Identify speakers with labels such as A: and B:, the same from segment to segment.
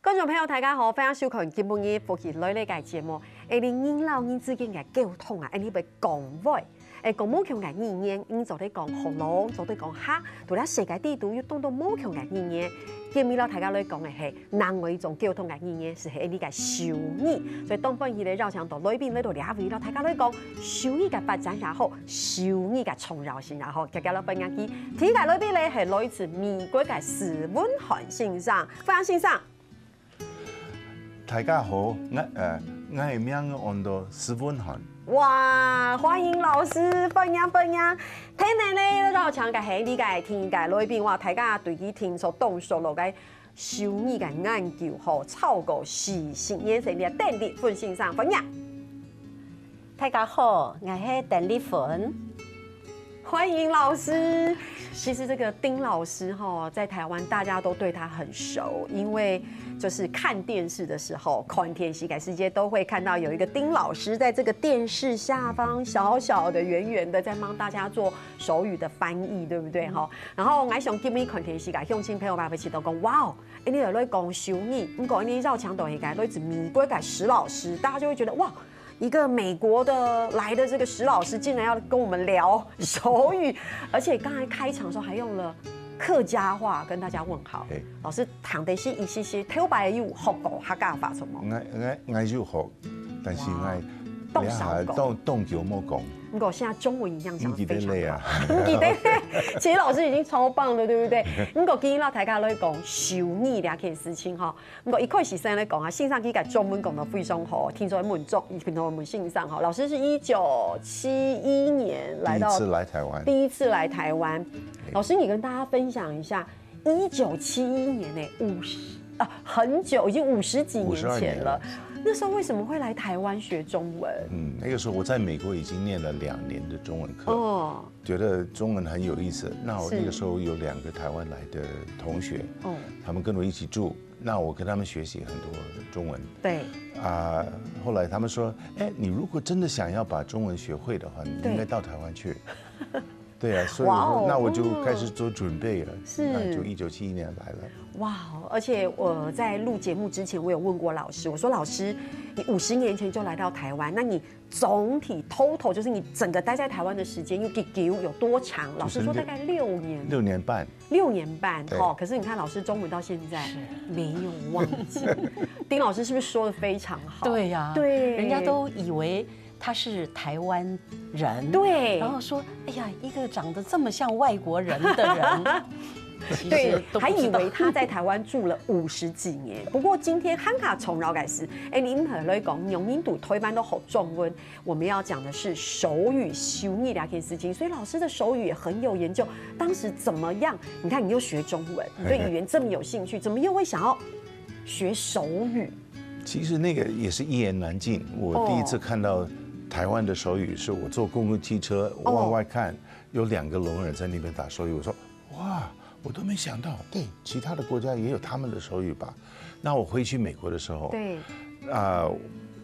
A: 观众朋友，大家好，欢迎收看今晡日福建女呢个节目。人老人之间嘅沟通啊，你要讲话，讲冇强嘅语言，你就得讲河洛，就得讲客，除了世界地图要懂到冇强嘅语言。今日老大家来讲嘅係另外一種溝通嘅語言，是係呢個手語。所以當番而嚟繞牆道裏邊呢度兩位老大家來講手語嘅發展也好，手語嘅重要性也好，大家老朋友記。聽嘅裏邊咧係來自美國嘅史文翰先生，歡迎先生。
B: 大家好，我係名安到史文翰。
A: 哇，歡迎老師，歡迎。聽你咧繞牆嘅係呢個聽嘅裏邊，哇，大家對佢聽所動所落嘅手語嘅研究吼，超過40年成嘅鄧麗芬先生，歡迎。
C: 大家好，我係鄧麗芬。
A: 欢迎老师。其实这个丁老师哈，在台湾大家都对他很熟，因为就是看电视的时候，看天西改世界都会看到有一个丁老师在这个电视下方小小的、圆圆的，在帮大家做手语的翻译，对不对哈？然后我想今日看天西改，乡亲朋友们会知道讲，哇哦，你有在讲手语，你讲你绕墙都会改，来自美国改史老师，大家就会觉得哇。一个美国的来的这个史老师，竟然要跟我们聊手语，而且刚才开场的时候还用了客家话跟大家问好。老师，唐地是一些头白有学过客家话什么？
B: 我有學，但是我你下動橋冇講。
A: 我现在中文一样讲得非常
B: 好。
A: 記得，其實老師已經超棒了，對不對？我建議老大家來講手語兩件事情哈。我一開始先來講啊，線上佢嘅中文講得非常好，聽說滿足，聽說我們線上哈。老師是1971年來到第一次來台灣。老師，你跟大家分享一下，1971年呢很久，已經50幾年前了。那時候為什麼會來台灣學中文？
B: 那個時候我在美國已經念了2年的中文課，覺得中文很有意思。那我那個時候有2個台灣來的同學，他們跟我一起住，那我跟他們學習很多中文。
A: 對
B: 後來他們說，你如果真的想要把中文學會的話，你應該到台灣去。對啊，所以那我就開始做準備了，那就1971年來了。
A: 哇，而且我在錄節目之前，我有問過老師，我說老師，你50年前就來到台灣，那你總體 total 就是你整個待在台灣的時間有多長？老師說大概6年。
B: 6年半。
A: 6年半，可是你看老師中文到現在沒有忘記。丁老師是不是說得非常好？
C: 對呀，對，人家都以為他是台灣人，
A: 對，
C: 然後說，哎呀，一個長得這麼像外國人的人，
A: 對，還以為他在台灣住了50幾年。不過今天漢卡從繞改時，你唔係來講用印度推班都好中文，我們要講的是手語手語兩件事情，所以老師的手語也很有研究。當時怎麼樣？你看你又學中文，你對語言這麼有興趣，怎麼又會想要學手語？
B: 其實那個也是一言難盡。我第一次看到台灣的手語，是我坐公共汽車往外看，有2個聾人在那邊打手語，我說哇，我都沒想到，對，其他的國家也有他們的手語吧？那我回去美國的時候，
A: 對，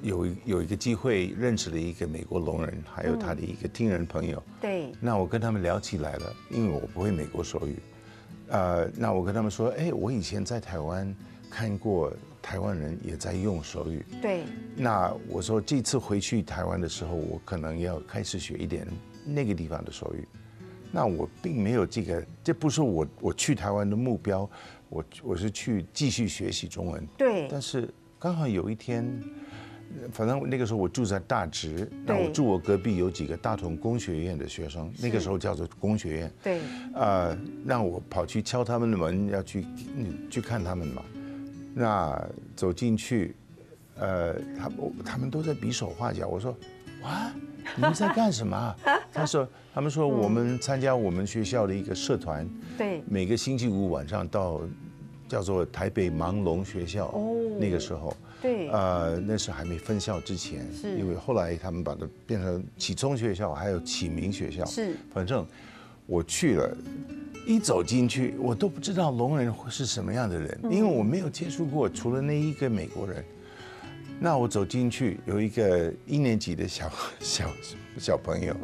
B: 有一個機會認識了一個美國聾人，還有他的一個聽人朋友，
A: 對，
B: 那我跟他們聊起來了，因為我不會美國手語，那我跟他們說，我以前在台灣看過台灣人也在用手語，
A: 對，
B: 那我說這次回去台灣的時候，我可能要開始學一點那個地方的手語。那我並沒有這不是我去台灣的目標，我是去繼續學習中文。
A: 對。
B: 但是剛好有一天，反正那個時候我住在大直，那我住我隔壁有幾個大同工學院的學生，那個時候叫做工學院。
A: 對。
B: 讓我跑去敲他們的門，要去看他們嘛。那走進去，他們都在比手畫腳。我說，哇，你們在幹什麼？他們說我們參加我們學校的一個社團，對，每個星期5晚上到叫做台北盲聾學校，那個時候，對，那是還沒分校之前，因為後來他們把它變成啟聰學校，還有啟明學校，是，反正我去了。一走進去，我都不知道聾人是什麼樣的人，因為我沒有接觸過，除了那一個美國人。那我走進去，有一個1年級的小朋友，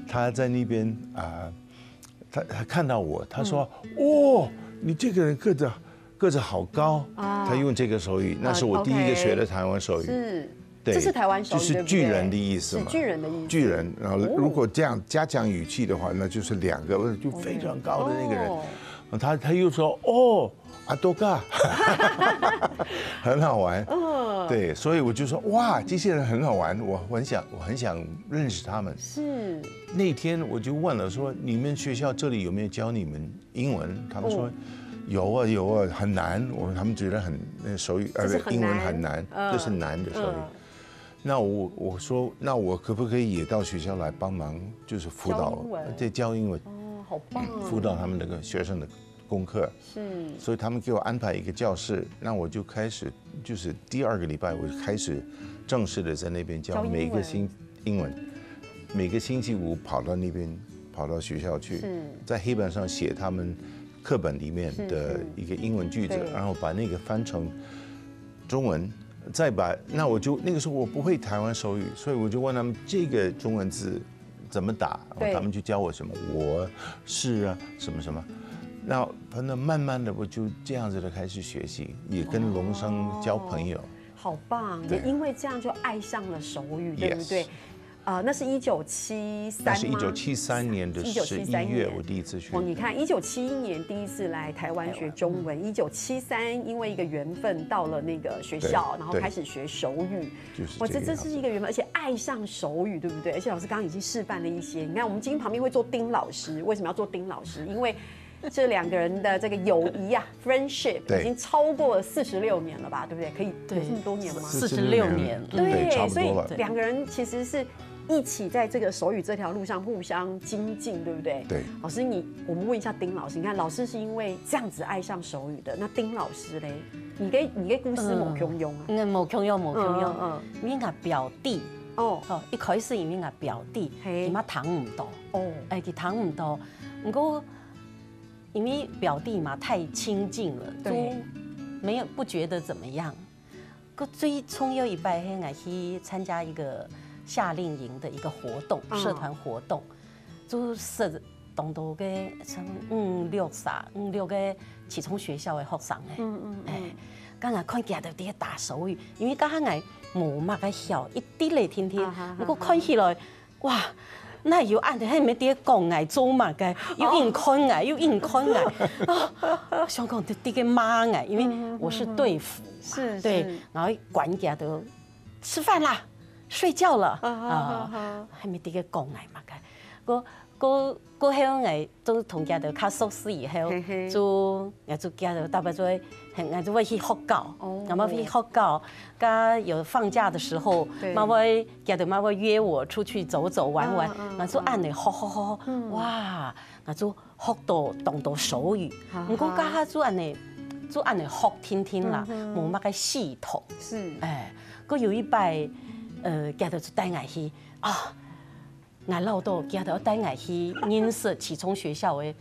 B: 他在那邊他看到我，他說：“哦，你這個人個个子好高，他用这个手语，那是我第一个学的台湾手语。
A: 是，
B: 对，
A: 这是台湾手语，
B: 就是巨人的意思嘛，
A: 是巨人的意思。
B: 巨人，然后如果这样加强语气的话，那就是2个，就非常高的那个人。他又说哦，阿多嘎，很好玩。对，所以我就说哇，这些人很好玩，我很想认识他们。
A: 是。
B: 那天我就问了说，你们学校这里有没有教你们英文？他们说有啊，很难。他们觉得手语英文很难，这是难的手语。那我说，那我可不可以也到学校来帮忙，就是辅导，教英文？
A: 哦，好棒！
B: 辅导他们那个学生的功课。是。所以他们给我安排一个教室，那我就开始，就是第2个礼拜我就开始正式的在那边教每个英文，每个星期5跑到那边，跑到学校去，在黑板上写他们课本里面的一个英文句子，然后把那个翻成中文。再把那个时候我不会台湾手语，所以我就问他们这个中文字怎么打，然后他们就教我什么我是啊什么什么，那反正慢慢的我就这样子的开始学习，也跟龙生交朋友。
A: 好棒！也因为这样就爱上了手语，对不对？那是1973吗？
B: 那是1973年的11月，我第一次去。
A: 你看，1971年第一次来台湾学中文，1973因为一个缘分到了那个学校，然后开始学手语。这是一个缘分，而且爱上手语，对不对？而且老师刚刚已经示范了一些。你看，我们今天旁边会做丁老师，为什么要做丁老师？因为这2个人的这个友谊啊 ，friendship 已经超过了46年了吧，对不对？可以有这么多年吗
C: ？46年，
A: 对，所以2个人其实是一起在这个手语这条路上互相精进，对不对？
B: 对。
A: 老师，我们问一下丁老师，你看老师是因为这样子爱上手语的，那丁老师嘞，你嘅故事冇共用啊？
C: 冇共用。因為表弟一開始因為表弟，伊嘛讀唔到，佢讀唔到，不過因為表弟嘛太親近了，就不覺得怎麼樣。個最重要一擺，我去參加一個夏令營的一個活動，社團活動，就社當到嘅5、6個啟聰學校嘅學生剛才看見到啲打手語，因為剛才我冇乜嘅曉，一啲嚟聽聽，不過看起來，哇！那要按住喺咪啲講嗌做乜嘅，要硬看嗌，想講啲嘅媽嗌，因為我是隊輔嘛，對，然後管家都吃飯啦，睡覺了喺咪啲嘅講嗌乜嘅，個後我都同家到較熟悉以後，就家到大概就我就會去學校，咁啊去學校，噶有放假的時候，媽會家到媽會約我出去走走玩玩，我就按嚟學，哇，我就學到懂到手語，唔過家下就按嚟學聽啦，冇乜嘅系統，個有一擺，家到就帶我去啊。我老豆家頭帶我去認識啟聰學校的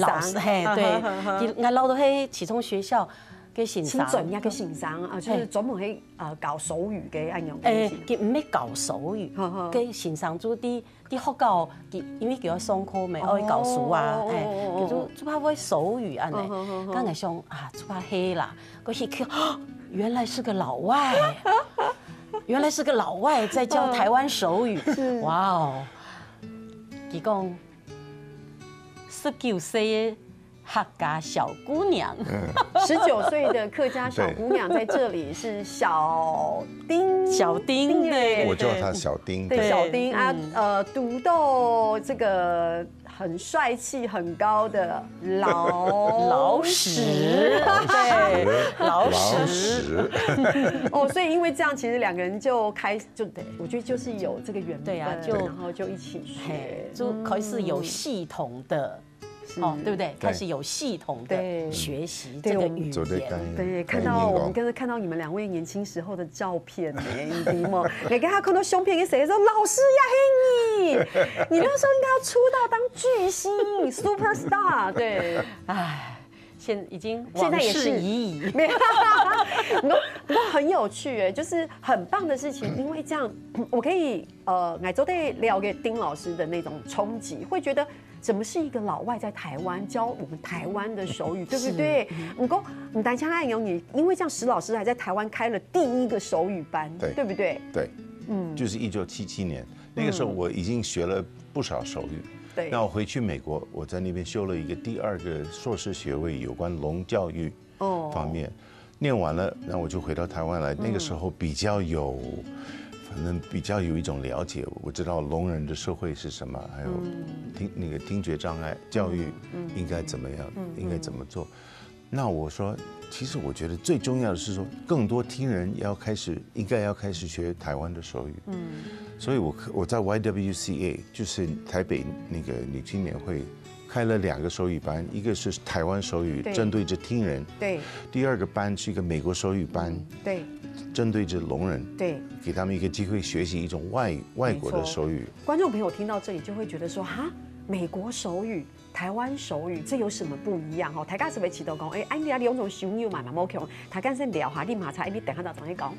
C: 老師，對，我老豆喺啟聰學校嘅欣賞，
A: 專一嘅欣賞啊，就是專門去搞手語嘅安樣。
C: 佢唔係搞手語，佢欣賞做啲學校，因為叫我上課咪愛教書啊，叫做怕會手語安尼。剛才想啊，做怕黑啦，個一看，原來是個老外，原來是個老外在教台灣手語，哇哦！佢講19歲的客家小姑娘
A: ，19歲的客家小姑娘在這裡是小丁，
C: 對，
B: 我叫她小丁，
A: 對，小丁啊，讀到這個很帥氣、很高的老史，
C: 對，老史。
A: 所以因為這樣，其實2個人就我覺得就是有這個緣分，
C: 對啊，
A: 然後就一起學，
C: 就開始有系統的。對不對？開始有系統的學習這個語言。
A: 對，我們剛才看到你們2位年輕時候的照片呢，你給他看到相片，跟誰說老師呀，嘿你那時候應該要出道當巨星 ，super star。對，唉，
C: 已经
A: 现在也是
C: 往事已矣。
A: 不过很有趣哎，就是很棒的事情，因为这样我可以来周得聊给丁老师的那种冲击，会觉得怎么是一个老外在台湾教我们台湾的手语，对不对？不过你单枪爱有你，因为这样石老师还在台湾开了第一个手语班，对不对？
B: 对，就是1977年，那个时候我已经学了不少手语。
A: 对，
B: 那我回去美国，我在那边修了一个第2个硕士学位，有关聋教育方面，念完了，那我就回到台湾来。那个时候比较有，反正比较有一种了解，我知道聋人的社会是什么，还有听觉障碍教育应该怎么样，应该怎么做。那我说，其实我觉得最重要的是说，更多听人应该要开始学台湾的手语。所以我在 YWCA 就是台北那个女青年会开了2个手语班，一个是台湾手语，针对着听人；对，第2个班是一个美国手语班，对，针对着聋人，对，给他们一个机会学习一种外国的手语。
A: 观众朋友听到这里就会觉得说，哈，美国手语、台湾手语，这有什么不一样？大家是不是起头讲，哎，你两种手语嘛，冇强，大家先聊下，你马才，你等下就怎样讲？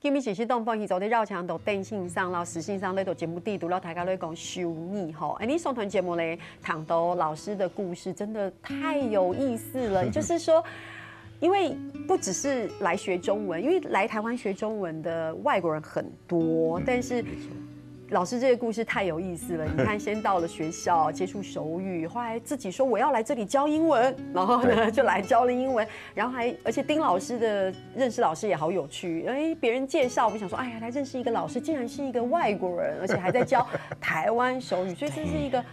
A: 今日时东方，去做啲绕墙到电信上，然后实信上呢度节目地图，然后大家咧讲手语吼。你上团节目咧，谈到老师的故事，真的太有意思了。就是说，因为不只是来学中文，因为来台湾学中文的外国人很多，但是老师这个故事太有意思了。你看，先到了学校接触手语，后来自己说我要来这里教英文，然后呢就来教了英文，然后而且丁老师的认识老师也好有趣，别人介绍，我想说，哎呀，来认识一个老师，竟然是一个外国人，而且还在教台湾手语，所以这是一个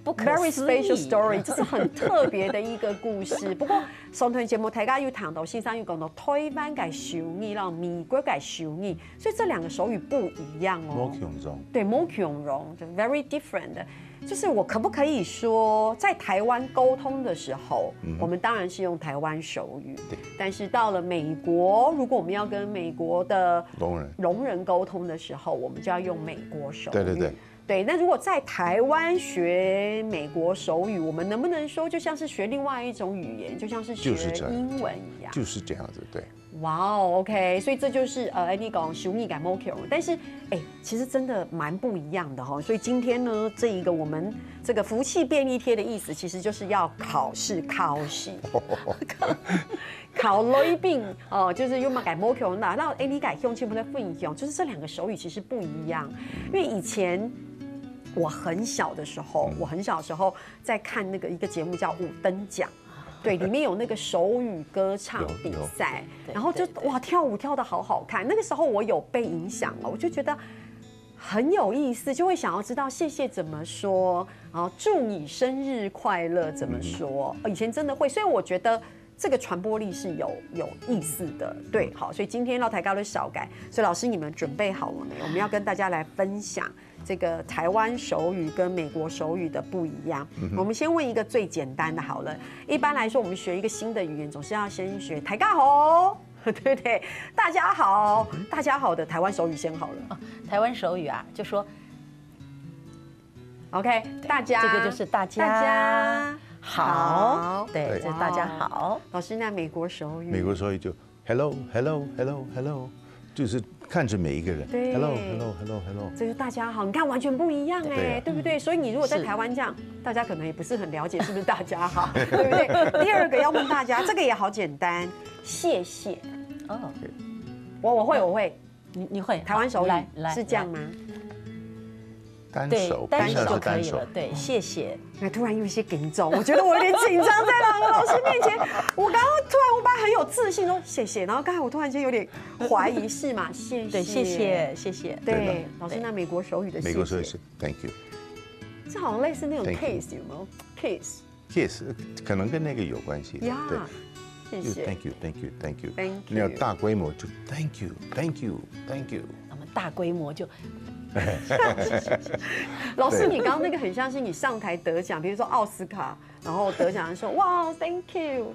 A: very special story， 这是很特别的一个故事。不过上台节目大家有谈到，先生有讲到台湾嘅手语，然后美国嘅手语，所以这2个手语不一样哦。对，冇強容，就 very different 的。就是我可不可以说，在台湾沟通的时候，我们当然是用台湾手语，但是到了美国，如果我们要跟美国的聋人沟通的时候，我们就要用美国手语。对，那如果在台湾学美国手语，我们能不能说就像是学另外一种语言，就像是学英文一样？
B: 就是这样子，对。
A: 哇哦 ，OK， 所以这就是你讲手语感 mokyo， 但是其实真的蛮不一样的哈。所以今天呢，这一个我们这个福气便利贴的意思，其实就是要考试，考雷病哦，就是用嘛改 mokyo 那你改用起不能分享，就是这2个手语其实不一样，因为以前。我很小的时候在看那个一个节目叫《五灯奖》，对，里面有那个手语歌唱比赛，然后就哇跳舞跳得好好看。那个时候我有被影响了，我就觉得很有意思，就会想要知道谢谢怎么说，然后祝你生日快乐怎么说。以前真的会，所以我觉得这个传播力是有意思的。对，好，所以今天绕台高的小改，所以老师你们准备好了没有？我们要跟大家来分享。这个台湾手语跟美国手语的不一样，我们先问一个最简单的好了。一般来说，我们学一个新的语言，总是要先学台家好，对不对？大家好，大家好的台湾手语先好了。
C: 台湾手语啊，就说
A: OK， 大家，
C: 这个就是大家好，对，这是大家好。
A: 老师，那美国手语？
B: 美国手语就 hello hello hello hello， 就是看着每一个人 ，hello hello hello hello，
A: 这是大家好，你看完全不一样哎，对不对？所以你如果在台湾这样，大家可能也不是很了解是不是大家好，对不对？第2个要问大家，这个也好简单，谢谢。哦，我会，
C: 你会
A: 台湾手语是这样吗？
B: 单手
C: 就可以了，对，谢谢。
A: 那突然有一些紧张，我觉得我有点紧张，在两个老师面前，我刚刚突然我本来很有自信说谢谢，然后刚才我突然间有点怀疑，是吗？谢谢，
C: 对，谢谢，
A: 对，老师，那美国手语的谢谢，
B: 美国手语是 thank you，
A: 这好像类似那种 case 有没有
B: case 可能跟那个有关系，
A: 对。
B: 谢谢 ，thank you，你要大规模就 thank you，
C: 那么大规模就
A: 老师，你刚刚那个很像是你上台得奖，比如说奥斯卡，然后得奖的时候，哇 ，Thank you。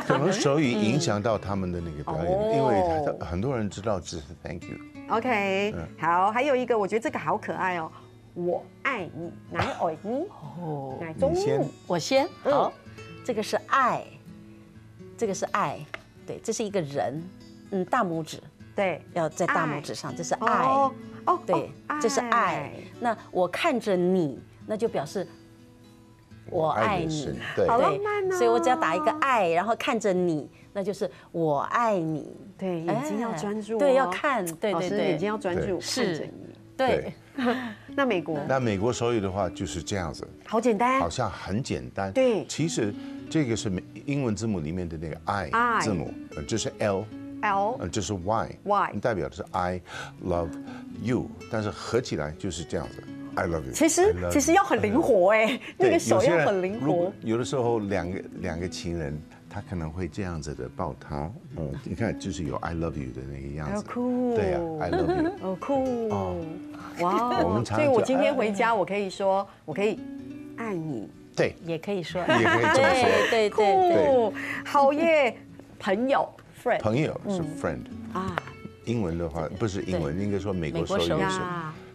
B: 可能手语影响到他们的那个表演，因为很多人知道只是 Thank you。
A: OK，好，还有一个，我觉得这个好可爱哦，我爱你，乃爱你，
C: 哦，
A: 乃中
B: 你先
A: 午，
C: 我先好，这个是爱，这个是爱，对，这是一个人，大拇指
A: 对，
C: 要在大拇指上，这是爱，
A: 哦，
C: 对，这是爱。那我看着你，那就表示我爱你，
B: 对，
A: 好浪漫哦。
C: 所以我只要打一个爱，然后看着你，那就是我爱你。
A: 对，眼睛要专注，
C: 对，要看，对
A: 老师
C: 对对，
A: 眼睛要专注看着你。
C: 对。
A: 那美国？
B: 那美国手语的话就是这样子，
A: 好简单，
B: 好像很简单。
A: 对，
B: 其实这个是英文字母里面的那个 I 字母，这是 L， 这是 Y， 代表的是 I love you， 但是合起来就是这样子。I love you。
A: 其实要很灵活哎，那个手要很灵活。
B: 有的时候两个情人，他可能会这样子的抱他，你看就是有 I love you 的那个样子。
A: 酷。
B: 对呀 ，I love you。
A: 哦酷。哇，所以我今天回家，我可以说，我可以爱你。
B: 对，
C: 也可以说，
B: 也可以这么说。
C: 对，
A: 酷，好耶，朋友 ，friend。
B: 朋友是 friend 啊。英文的话不是英文，应该说美国手语是。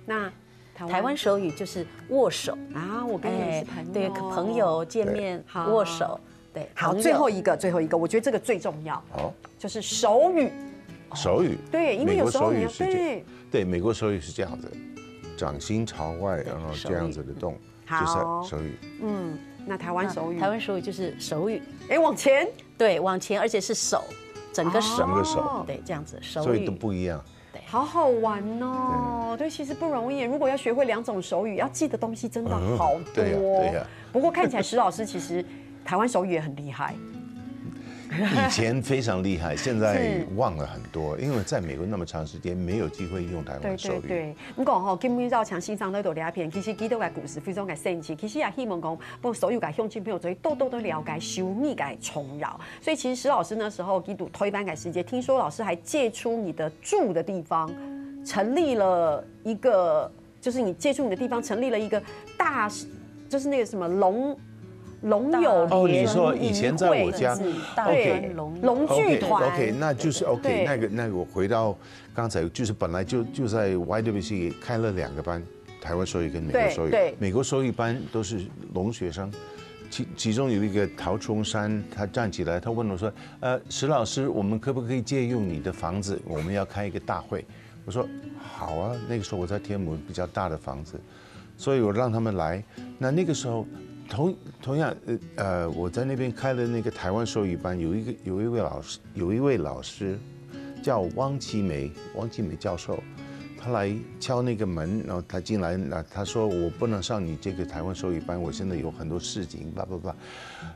A: 那
C: 台湾手语就是握手
A: 啊，我跟你是朋友，
C: 对，朋友见面握手，对。
A: 好，最后一个，我觉得这个最重要，就是手语。
B: 手语，
A: 对，因为有时候你要
B: 对，美国手语是这样子，掌心朝外，然后这样子的动，就是手语。
A: 那台湾手语，
C: 台湾手语就是手语，
A: 往前，
C: 对，往前，而且是手，整个
B: 手，
C: 对，这样子手语，
B: 所以都不一样。
A: 好好玩哦！对，其实不容易。如果要学会2种手语，要记的东西真的好多。
B: 对呀。
A: 不过看起来石老师其实台湾手语也很厉害。
B: 以前非常厉害，现在忘了很多，因为在美国那么长时间，没有机会用台湾手语。
A: 对，不过吼，今日要强欣赏在度聊片，其实几多个故事非常的神奇。其实也希望讲，不所有嘅乡亲朋友可以多多的了解修密嘅重扰。所以其实石老师那时候几度推班改世界，听说老师还借出你的住的地方，成立了一个，就是你借出你的地方成立了一个大，就是那个什么龙友
B: 哦，你说以前在我家，
C: 对，
A: 龙剧团
B: ，OK， 那就是 OK， 那个我回到刚才，就是本来就在 YWC 开了2个班，台湾手语跟美国手语，美国手语班都是聋学生，其中有一个陶崇山，他站起来，他问我说，石老师，我们可不可以借用你的房子？我们要开一个大会。我说好啊，那个时候我在天母比较大的房子，所以我让他们来。那个时候。同样，我在那边开了那个台湾手语班，有一位老师叫汪其美教授，他来敲那个门，然后他进来，他说我不能上你这个台湾手语班，我现在有很多事情，叭叭叭。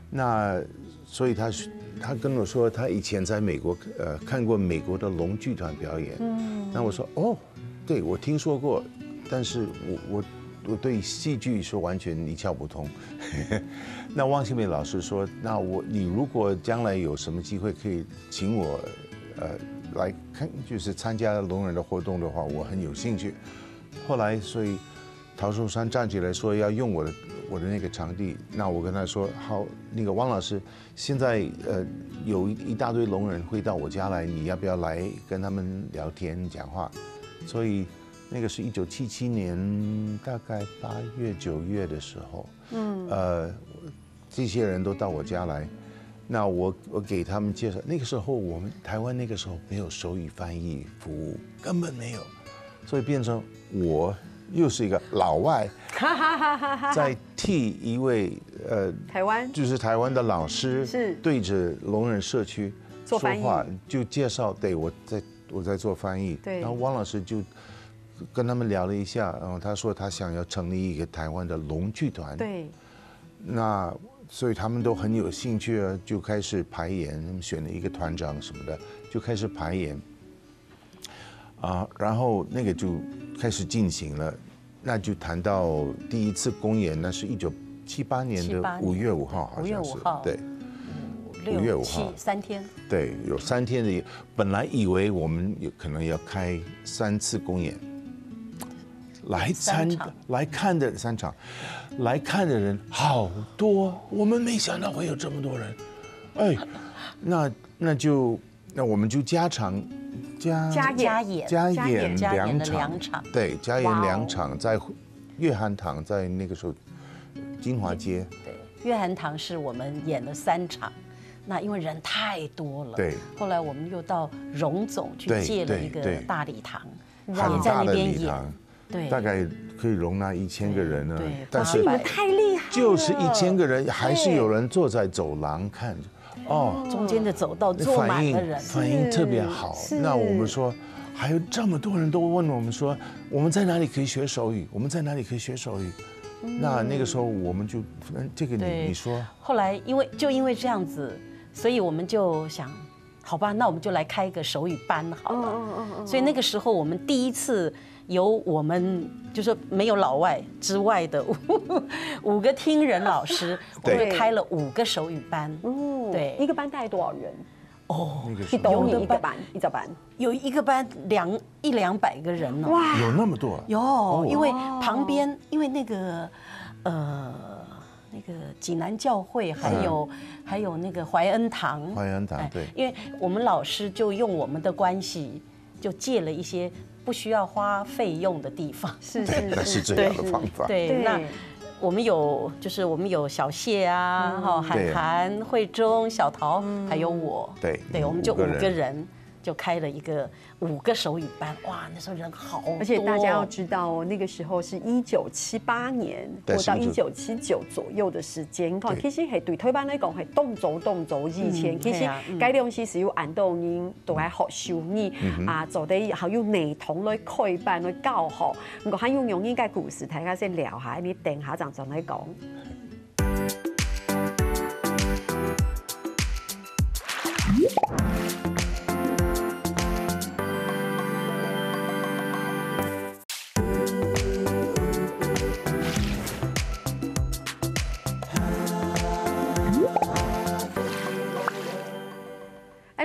B: 那所以他跟我说，他以前在美国看过美国的龙剧团表演，那我说哦，对我听说过，但是我对戏剧是完全一窍不通。那汪其美老师说，那你如果将来有什么机会可以请我，来看，就是参加聋人的活动的话，我很有兴趣。后来，所以陶崇山站起来说要用我的那个场地，那我跟他说好，那个汪老师，现在有一大堆聋人会到我家来，你要不要来跟他们聊天讲话？所以。那个是1977年，大概8月9月的时候，这些人都到我家来，那我给他们介绍。那个时候我们台湾那个时候没有手语翻译服务，根本没有，所以变成我又是一个老外，在替一位
A: 台湾
B: 就是台湾的老师
A: 是
B: 对着聋人社区说话，就介绍，对我在做翻译，
A: 对，
B: 然后汪老师就。跟他们聊了一下，然后他说他想要成立一个台湾的龙剧团，
A: 对，
B: 那所以他们都很有兴趣啊，就开始排演，他们选了一个团长什么的，就开始排演，然后那个就开始进行了，那就谈到第一次公演，那是1978年的5月5号，好像是，对。5月5号
C: 3天，
B: 对，有3天的。本来以为我们可能要开3次公演，来看的3场，来看的人好多，我们没想到会有这么多人，哎，那我们就加演2场，对，加演2场，在悦涵堂，在那个时候金华街，
C: 对，悦涵堂是我们演了3场。那因为人太多了，
B: 对，
C: 后来我们又到荣总去借了一个大礼堂，
B: 很大的礼堂，
C: 对，
B: 大概可以容纳1000个人呢。
C: 对，
B: 但是
A: 你们太厉害了，
B: 就是1000个人，还是有人坐在走廊看，
C: 中间的走道坐满了人，
B: 反应特别好。那我们说，还有这么多人都问我们说，我们在哪里可以学手语？我们在哪里可以学手语？那个时候我们就这个你说，
C: 后来因为这样子。所以我们就想，好吧，那我们就来开一个手语班好了。所以那个时候我们第一次由我们就是没有老外之外的5个听人老师，我们开了5个手语班。对，
A: 一个班大概多少人？
B: 有
A: 一个班，一早班
C: 有一个班100-200个人哦。
B: 哇，有那么多？
C: 有，因为旁边因为那个济南教会还有那个怀恩堂，
B: 对，
C: 因为我们老师就用我们的关系，就借了一些不需要花费用的地方，
B: 那是最好的方法。
C: 对，那我们有小谢啊，涵、慧中、小桃，还有我，对，我们就5个人。就开了一个5个手语班，哇，那时候人好多，
A: 而且大家要知道哦，那个时候是1978年或到1979左右的时间。你看，其实係對台灣嚟講係動走以前，其實該東西是要按到人都係學手語啊，做啲還有內統來開辦來教學。唔過喺用呢個故事，大家先聊下，你等下陣嚟講。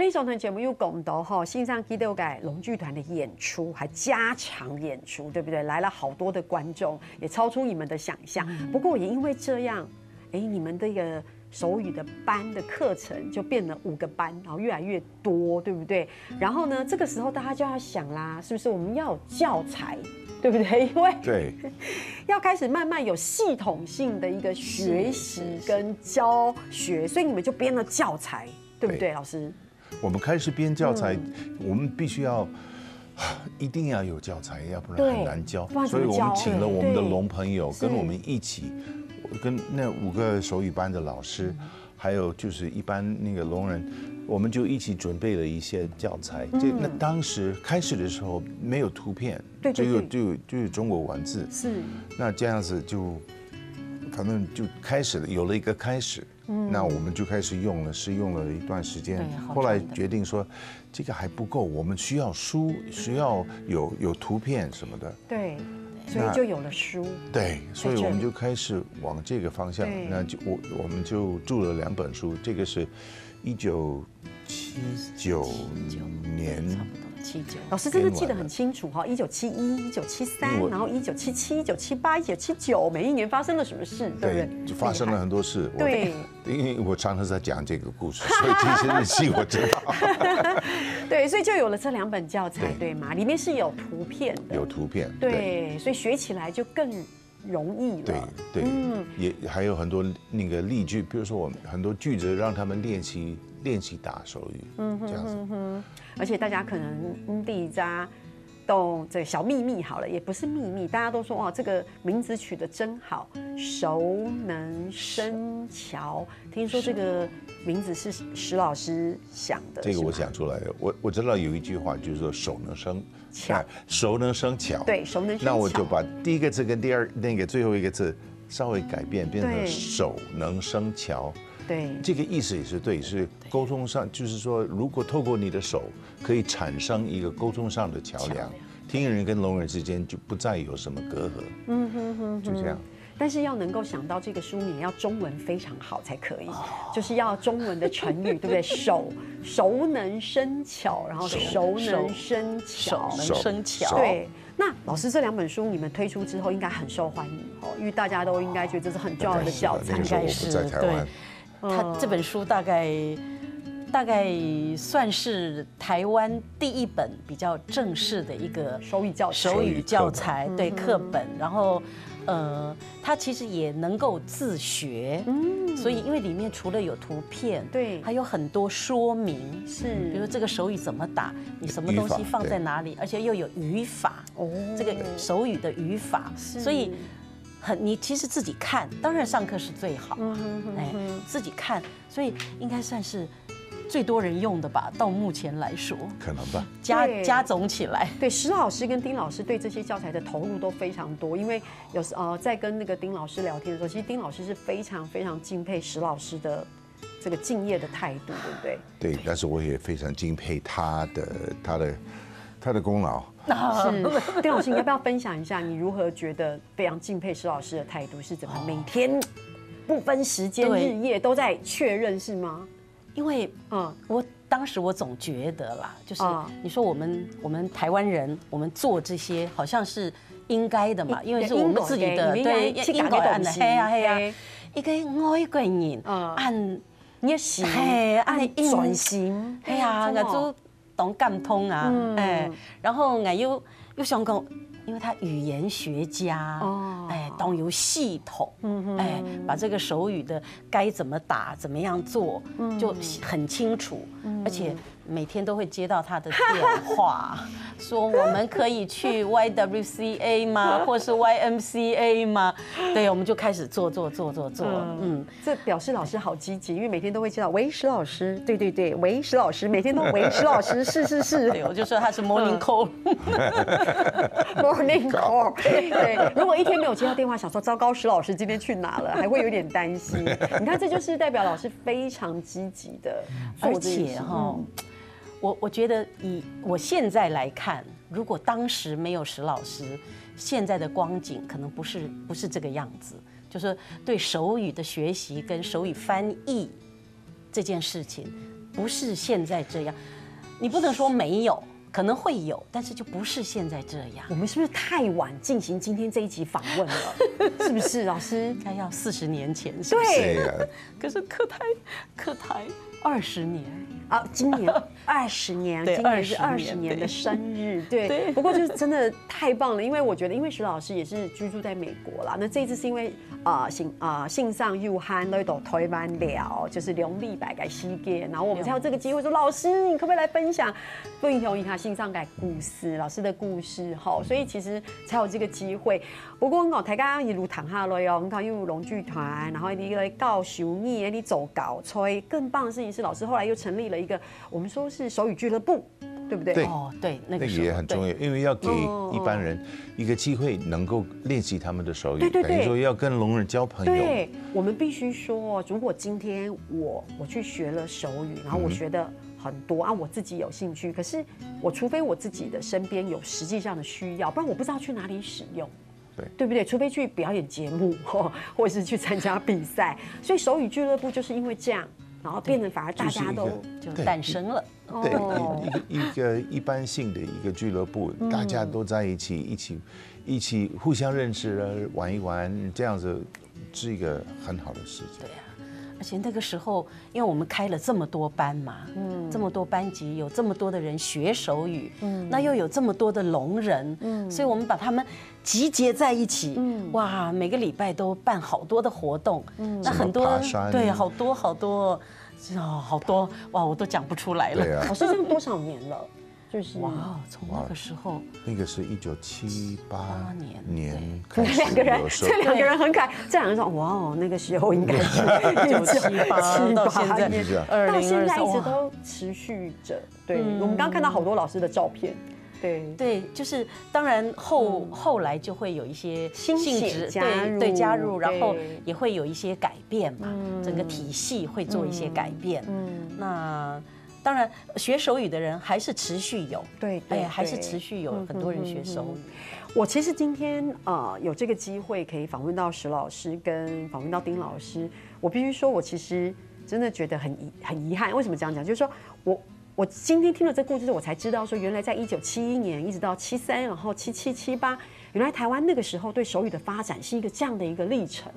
A: 呢上堂节目有讲到哈，线上记得改龙剧团的演出，还加场演出，对不对？来了好多的观众，也超出你们的想象。不过也因为这样，你们这个手语的班的课程就变了5个班，然后越来越多，对不对？然后呢，这个时候大家就要想啦，是不是我们要有教材？对不对？因为
B: 对，
A: 要开始慢慢有系统性的一个学习跟教学，所以你们就编了教材，对不对，老师？
B: 我们开始编教材，我们必须一定要有教材，要不然很难教。所以我们请了我们的龙朋友跟我们一起，跟那5个手语班的老师，还有就是一般那个聋人，我们就一起准备了一些教材。那当时开始的时候没有图片，就是中国文字。是。那这样子就，反正就开始了，有了一个开始。那我们就开始试用了一段时间，后来决定说，这个还不够，我们需要书，需要有图片什么的。
A: 对，所以就有了书。
B: 对，所以我们就开始往这个方向。那我们就著了2本书，这个是1979年。
A: 老师真的记得很清楚哈，1971、1973，然后1977、1978、1979，每一年发生了什么事，对不对？
B: 就发生了很多事。
A: 对，
B: 因为我常常在讲这个故事，所以这些日期我知道。
A: 对，所以就有了这2本教材，对吗？里面是有图片的，
B: 有图片。
A: 对，所以学起来就更容易了。
B: 对，也还有很多那个例句，比如说我很多句子让他们练习打手语，这样子。
A: 而且大家可能第一家都这个小秘密好了，也不是秘密，大家都说这个名字取得真好，熟能生巧。听说这个名字是石老师想的，
B: 这个我想出来的。我知道有一句话就是说熟能生巧，熟能生巧。
A: 对，熟能生巧。
B: 那我就把第一个字跟最后一个字稍微改变，变成熟能生巧。
A: 对，
B: 这个意思也是对，是沟通上，就是说，如果透过你的手，可以产生一个沟通上的桥梁，听人跟聋人之间就不再有什么隔阂。就这样。
A: 但是要能够想到这个书名要中文非常好才可以，就是要中文的成语，对不对？熟能生巧，然后熟能生巧，
C: 熟能生巧。
A: 对。那老师这2本书你们推出之后，应该很受欢迎哦，因为大家都应该觉得这是很重要的教材。
B: 那个时候我不在台湾，
C: 他这本书大概算是台湾第一本比较正式的一个
A: 手语
C: 教材，对课本，然后。它其实也能够自学，所以因为里面除了有图片，
A: 对，
C: 还有很多说明，
A: 是，
C: 比如这个手语怎么打，你什么东西放在哪里，而且又有语法，这个手语的语法，所以你其实自己看，当然上课是最好，自己看，所以应该算是。最多人用的吧，到目前来说，
B: 可能吧，
C: 加总起来，
A: 对，石老师跟丁老师对这些教材的投入都非常多，因为有时在跟那个丁老师聊天的时候，其实丁老师是非常非常敬佩石老师的这个敬业的态度，对不对？
B: 对，但是我也非常敬佩他的功劳。
A: 是，丁老师，你要不要分享一下你如何觉得非常敬佩石老师的态度是怎么每天不分时间日夜都在确认是吗？
C: 因为我当时我总觉得啦，就是你说我们台湾人，我们做这些好像是应该的嘛，因为是我们自己的对应该按的，嘿啊，一个外国人按
A: 你是
C: 按
A: 转型，
C: 嘿啊，我就懂感通啊，然后我又想讲。因为他语言学家，懂有系统，把这个手语的该怎么打、怎么样做，就很清楚，而且每天都会接到他的电话，说我们可以去 YWCA 吗，或是 YMCA 吗？对，我们就开始做，
A: 这表示老师好积极，因为每天都会接到喂石老师，对，喂石老师，每天都喂石老师，是，
C: 对，我就说他是 morning call。Morning
A: call， 对，如果一天没有接到电话，想说糟糕，石老师今天去哪了，还会有点担心。你看，这就是代表老师非常积极的做这件事。
C: 我觉得以我现在来看，如果当时没有石老师，现在的光景可能不是这个样子。就是对手语的学习跟手语翻译这件事情，不是现在这样。你不能说没有。可能会有，但是就不是现在这样。
A: 我们是不是太晚进行今天这一集访问了？是不是，老师？
C: 应该要40年前。
B: 对。
C: 可是课台20年
A: 啊，今年20年，今年是20年的生日。对。不过就是真的太棒了，因为我觉得，因为石老师也是居住在美国啦。那这一次是因为线上又和那到台湾聊，就是两礼拜的时间，然后我们才有这个机会说，老师，你可不可以来分享分享一下线上的故事，老师的故事？好，所以其实才有这个机会。不过大家一路谈下来哦，你看又有龙剧团，然后你来教手语，你走搞吹，更棒的事情是，老师后来又成立了一个我们说是手语俱乐部。对不对？
B: 对，
C: 对，那个
B: 也很重要，因为要给一般人一个机会，能够练习他们的手语。
A: 对，
B: 等于说要跟聋人交朋友。
A: 对，我们必须说，如果今天我去学了手语，然后我学的很多我自己有兴趣，可是我除非我自己的身边有实际上的需要，不然我不知道去哪里使用。对不对？除非去表演节目，或者是去参加比赛。所以手语俱乐部就是因为这样。然后变得反而大家都
C: 就诞生了，
B: 对，一个一般性的一个俱乐部，大家都在一起互相认识，玩一玩，这样子是一个很好的事情。
C: 对啊，而且那个时候，因为我们开了这么多班嘛，这么多班级，有这么多的人学手语，那又有这么多的聋人，所以我们把他们集结在一起，哇，每个礼拜都办好多的活动，那很多对，好多好多哇，我都讲不出来了。
B: 对啊，
A: 老师这样多少年了？就是
C: 哇，从那个时候，
B: 那个是1978年，
A: 这两个人很可爱。这两个人说哇，那个时候应该是
C: 1978到现在
A: 到现在一直都持续着。对，我们刚刚看到好多老师的照片。
C: 对，就是当然后来就会有一些性质加入，然后也会有一些改变嘛，整个体系会做一些改变。那当然学手语的人还是持续有，对，还是持续有很多人学手语。
A: 我其实今天有这个机会可以访问到石老师，跟访问到丁老师，我必须说，我其实真的觉得很遗憾。为什么这样讲？就是说我今天听了这故事，我才知道说，原来在1971年一直到73，然后77、78，原来台湾那个时候对手语的发展是一个这样的一个历程。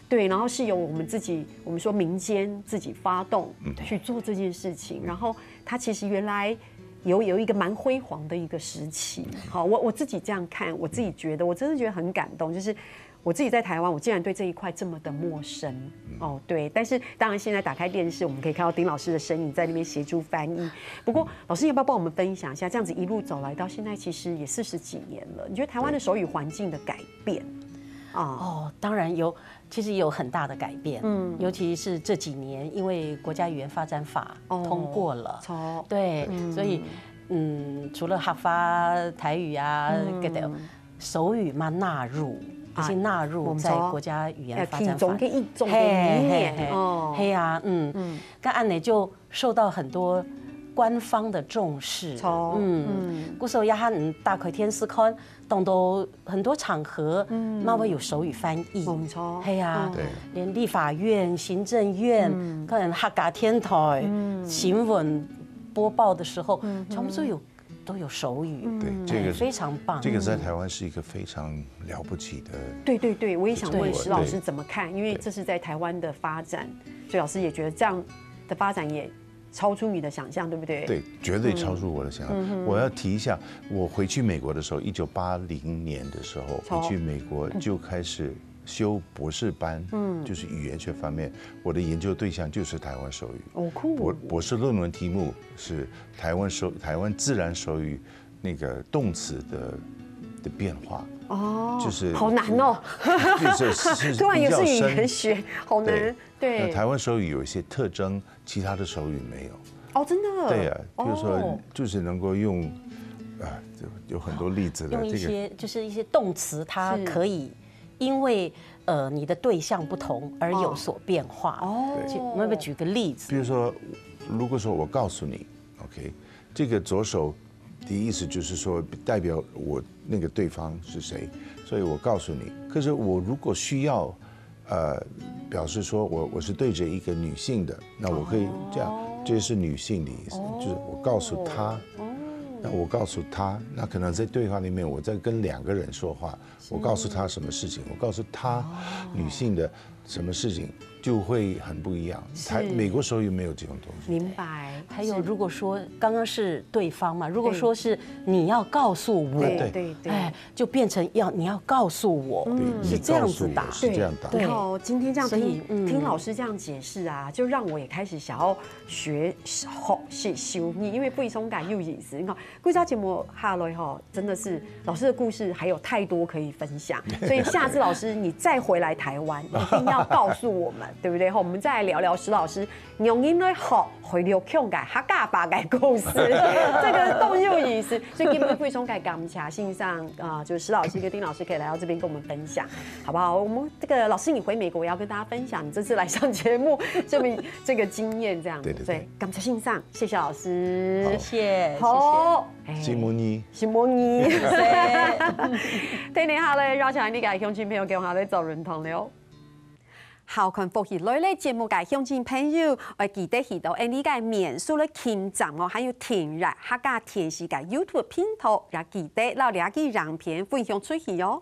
A: 对，然后是由我们自己，我们说民间自己发动去做这件事情，然后它其实原来有一个蛮辉煌的一个时期。好，我自己这样看，我自己觉得，我真的觉得很感动，就是我自己在台湾，我竟然对这一块这么的陌生。哦，对，但是当然现在打开电视，我们可以看到丁老师的身影在那边协助翻译。不过老师要不要帮我们分享一下，这样子一路走来到现在，其实也40几年了，你觉得台湾的手语环境的改变？
C: 哦，当然有，其实有很大的改变。尤其是这几年，因为国家语言发展法通过了，对，所以除了客家台语啊，手语嘛纳入，已经纳入在国家语言发展法。嘿呀，那按呢就受到很多官方的重视。古时候也很大概天视看。动到很多场合，嘛会有手语翻译，嘿呀，连立法院、行政院，可能客家天台新闻播报的时候，全部都有手语，
B: 对，这个
C: 非常棒。
B: 这个在台湾是一个非常了不起的。
A: 对，我也想问石老师怎么看，因为这是在台湾的发展，所以老师也觉得这样的发展也超出你的想象，对不对？
B: 对，绝对超出我的想象。我要提一下，我回去美国的时候，1980年的时候回去美国就开始修博士班，就是语言学方面。我的研究对象就是台湾手语。
A: 哦，酷！
B: 我博士论文题目是台湾自然手语那个动词的变化。哦，就是
A: 好难哦，突然也是语言学，好难。对，
B: 台湾手语有一些特征，其他的手语没有。
A: 哦，真的？
B: 对呀，比如说就是能够用，有很多例子了。
C: 用一些就是一些动词，它可以因为你的对象不同而有所变化。哦，我们要不要举个例子？
B: 比如说，如果说我告诉你 ，OK， 这个左手的意思就是说代表我那个对方是谁，所以我告诉你。可是我如果需要表示说我是对着一个女性的，那我可以这样，这是女性的意思，就是我告诉她。那我告诉他，那可能在对话里面，我在跟2个人说话，我告诉他什么事情，我告诉他女性的什么事情，就会很不一样。美国手语没有这种东西。
A: 明白。
C: 还有，如果说刚刚是对方嘛，如果说是你要告诉我，
A: 对，
C: 哎，就变成你要告诉我，是这样子打，
B: 是这样打。
A: 然后今天这样听老师这样解释啊，就让我也开始想要学修你，因为不松感又意思。你看，贵州节目下来哈，真的是老师的故事还有太多可以分享，所以下次老师你再回来台湾，一定要告诉我们，对不对？我们再来聊聊石老师用因为好回流腔改客家话的故事，这个都有意思。所以今天贵松改感谢信上就是石老师跟丁老师可以来到这边跟我们分享，好不好？我们这个老师你回美国，我要跟大家分享你这次来上节目这个经验，这样子。对，感谢信上，谢谢老师，
C: 谢谢，
A: 好，
B: 新模拟，
A: 听你下咧，邀請你嘅鄉親朋友叫下咧做認同了。校群復習類咧節目嘅鄉親朋友，我記得去到你嘅面書咧傾站哦，還有填入客家電視嘅 YouTube 頻道，也記得留兩句影片分享出去哦。